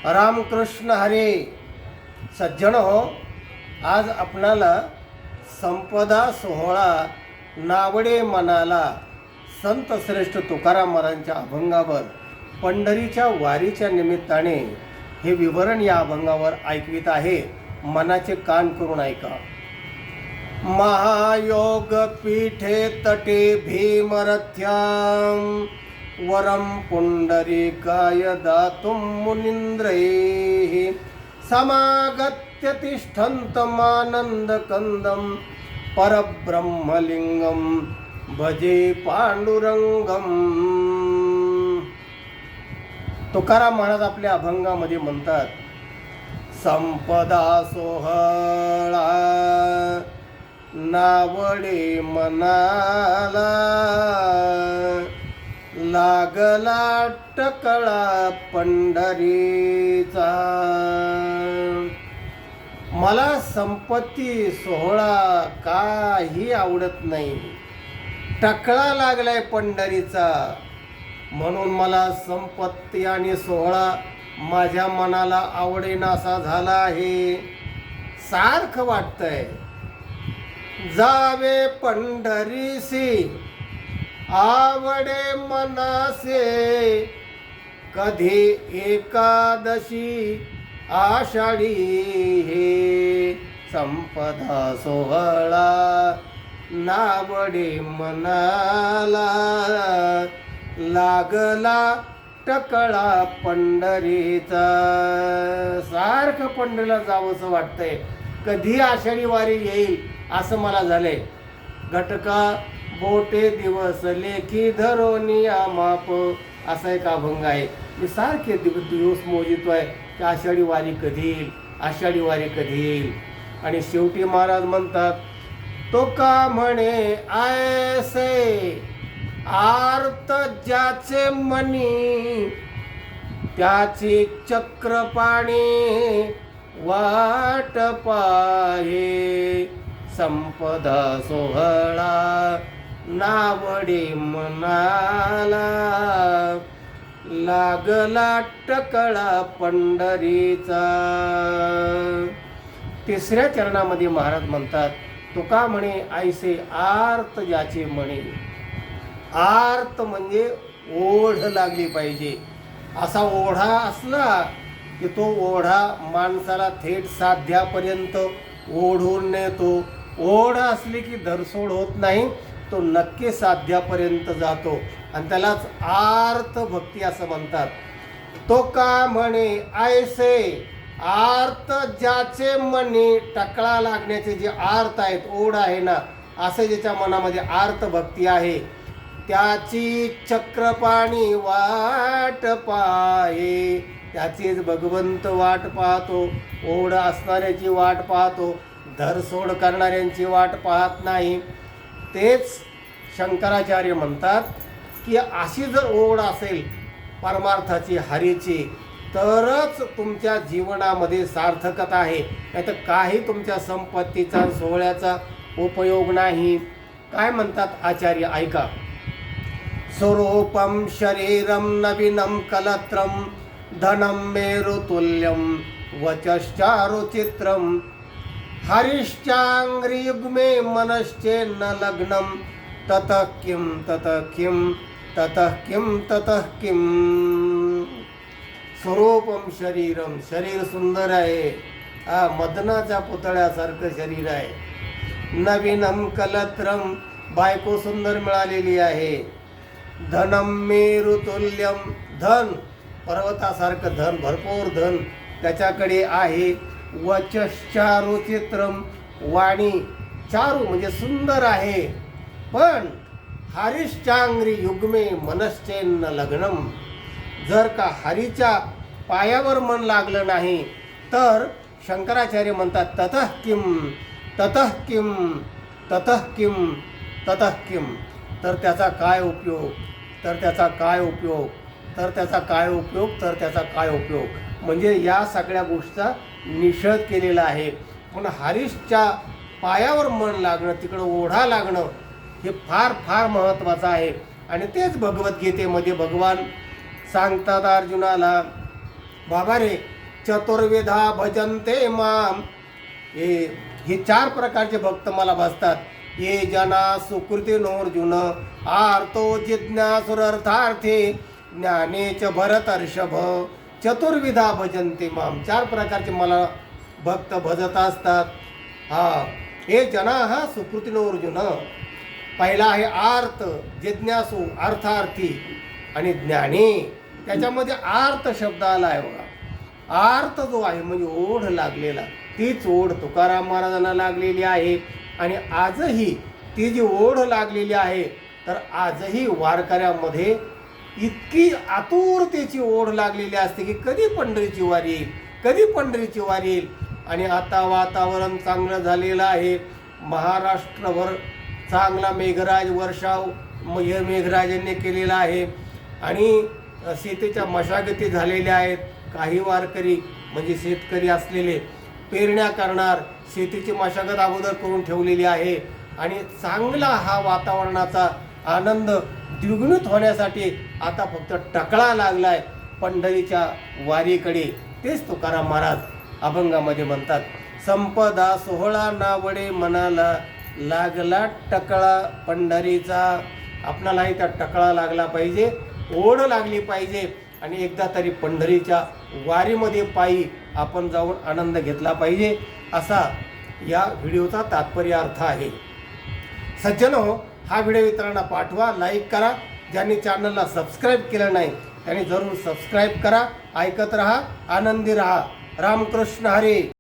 रामकृष्ण हरे. सज्जन हो, आज आपणाला संपदा सोहळा नावडे मनाला संत श्रेष्ठ तुकाराम महाराजांच्या अभंगावर पंढरीच्या वारीच्या निमित्ताने हे विवरण या अभंगावर ऐकवित आहे. मनाचे कान करून ऐका. महायोग पीठे तटे भीमरथ्याम वरम पुंडरीकाय दातुं मुनींद्रैः समागत्य तिष्ठन्तमानन्दकन्दं परब्रह्मलिंगं भजे पांडुरंगम. तुकाराम महाराज आपल्या अभंगामध्ये म्हणतात, संपदा सोहळा नावडे मनाला लागला टकळा पंढरीचा. मला संपत्ती सोहळा काही आवडत नाही, टकळा लागलाय पंढरीचा. म्हणून मला संपत्ती आणि सोहळा माझ्या मनाला आवडेनासा झाला आहे. सारखं वाटतंय जावे पंढरीसी आवडे मनासे, कधी एकादशी आषाढी हे संपदा सोहळा नावडे मनाला लागला टकळा पंढरीचा. सारखं पंढरीला जावंसं वाटतंय, कधी आषाढी वारी येईल असं मला झालंय. घटका बोटे दिवस लेखी धरोनिया माप असा एक अभंग आहे. मी सारखे दिवस मोजितोय की आषाढी वारी कधी येईल, आषाढी वारी कधी येईल. आणि शेवटी महाराज म्हणतात, तो का म्हणे आयसे आर्त ज्याचे मनी, त्याची चक्रपाणी वाट पाहे. संपदा सोहळा नावडे मनाला लागला टकळा पंढरीचा. तिसऱ्या चरणामध्ये महाराज म्हणतात, तुका म्हणे ऐसे आर्त ज्याचे म्हणे. आर्त म्हणजे ओढ लागली पाहिजे. असा ओढा असला की तो ओढा माणसाला थेट साध्यापर्यंत ओढून नेतो. ओढ असली की धरसोड होत नाही, तो नक्की साध्यापर्यंत जातो आणि त्यालाच आर्त भक्ती असं म्हणतात. तो का म्हणे ऐसे आर्त ज्याचे मनी, टकळा लागण्याचे जे आर्त आहेत, ओढ आहे ना, असं ज्याच्या मनामध्ये आर्त भक्ती आहे, त्याची चक्रपाणी वाट पाहे. त्याचीच भगवंत वाट पाहतो. ओढ असणाऱ्याची वाट पाहतो, धरसोड करणाऱ्यांची वाट पाहत नाही. तेच शंकराचार्य म्हणतात की अशी जर ओढ असेल परमार्थाची, हरीची, तरच तुमच्या जीवनामध्ये सार्थकता आहे. नाही तर काही तुमच्या संपत्तीचा सोहळ्याचा उपयोग नाही. काय म्हणतात आचार्य ऐका. स्वरूपम शरीरम नवीनम कलत्रम धनम मेरुतुल्यम वचश्चारुचित्रम हरिश्चांग्री युग्मे मनश्चेन्न लग्नम ततः किम ततः किम ततः किम ततः किम. स्वरूपम शरीरम, शरीर सुंदर आहे, मदनाच्या पुतळ्यासारखं शरीर आहे. नवीनम कलत्रम, बायको सुंदर मिळालेली आहे. धनम मेरुतुल्यम, धन पर्वतासारखं धन, भरपूर धन त्याच्याकडे आहे. वचश्चारुचित्रम, वाणी चारू म्हणजे सुंदर आहे. पण हरिश्चांग्री युग्मे मनश्चेन्न लग्नम, जर का हरीच्या पायावर मन लागलं नाही तर शंकराचार्य म्हणतात ततः किम ततः किम ततः किम ततः किम. तर त्याचा काय उपयोग, तर त्याचा काय उपयोग, तर त्याचा काय उपयोग, तर त्याचा काय उपयोग. म्हणजे या सगळ्या गोष्टीचा निषेध केलेला आहे. पण हरीशच्या पायावर मन लागणं, तिकडं ओढा लागणं हे फार फार महत्त्वाचं आहे. आणि तेच भगवद्गीतेमध्ये भगवान सांगतात अर्जुनाला, बाबा रे, चतुर्विधा भजन्ते माम, हे 4 प्रकारचे भक्त मला भासतात. ये जना सुकृतिनोर्जुन, आर्तो जिज्ञासुरर्थार्थे, ज्ञानेच भरतर्षभ, चतुर्विधा भजन्ते माम. 4 प्रकारचे मला भक्त भजत असतात. हे जना हा सुकृतिनोर्जुन. पहिला आहे आर्त, जिज्ञासू, अर्थार्थी आणि ज्ञानी. त्याच्यामध्ये आर्त शब्द आला आहे बघा. आर्त जो आहे म्हणजे ओढ लागलेला, तीच ओढ तुकाराम महाराजांना लागलेली आहे. आणि आजही ती जी ओढ लागलेली आहे, तर आजही वारकऱ्यामध्ये इतकी आतुरतेची ओढ लागलेली असते की कधी पंढरीची वारी येईल, कधी पंढरीची वारी येईल. आणि आता वातावरण चांगलं झालेलं आहे. महाराष्ट्रभर चांगला मेघराज वर्षाव मेघराजांनी केलेला आहे. आणि शेतीच्या मशागती झालेल्या आहेत. काही वारकरी म्हणजे शेतकरी असलेले पेरण्या करणार, शेतीची मशागत अगोदर करून ठेवलेली आहे. आणि चांगला हा वातावरणाचा आनंद द्विगुणित होण्यासाठी आता फक्त टकळा लागलाय पंढरीच्या वारीकडे. तेच तुकाराम महाराज अभंगामध्ये म्हणतात, संपदा सोहळा नावडे मनाला, लागला टकळा पंढरीचा. आपणालाही त्या टकळा लागला पाहिजे, ओढ लागली पाहिजे. आणि एकदा तरी पंढरीच्या वारीमध्ये पायी आपण जाऊन आनंद घेतला पाहिजे, असा या व्हिडिओचा तात्पर्य अर्थ आहे. सज्जनो, हा व्हिडिओ इतरांना पाठवा, लाईक करा. ज्यांनी चॅनलला सबस्क्राईब केलं नाही त्यांनी जरूर सबस्क्राईब करा. ऐकत रहा, आनंदी रहा. रामकृष्ण हरी.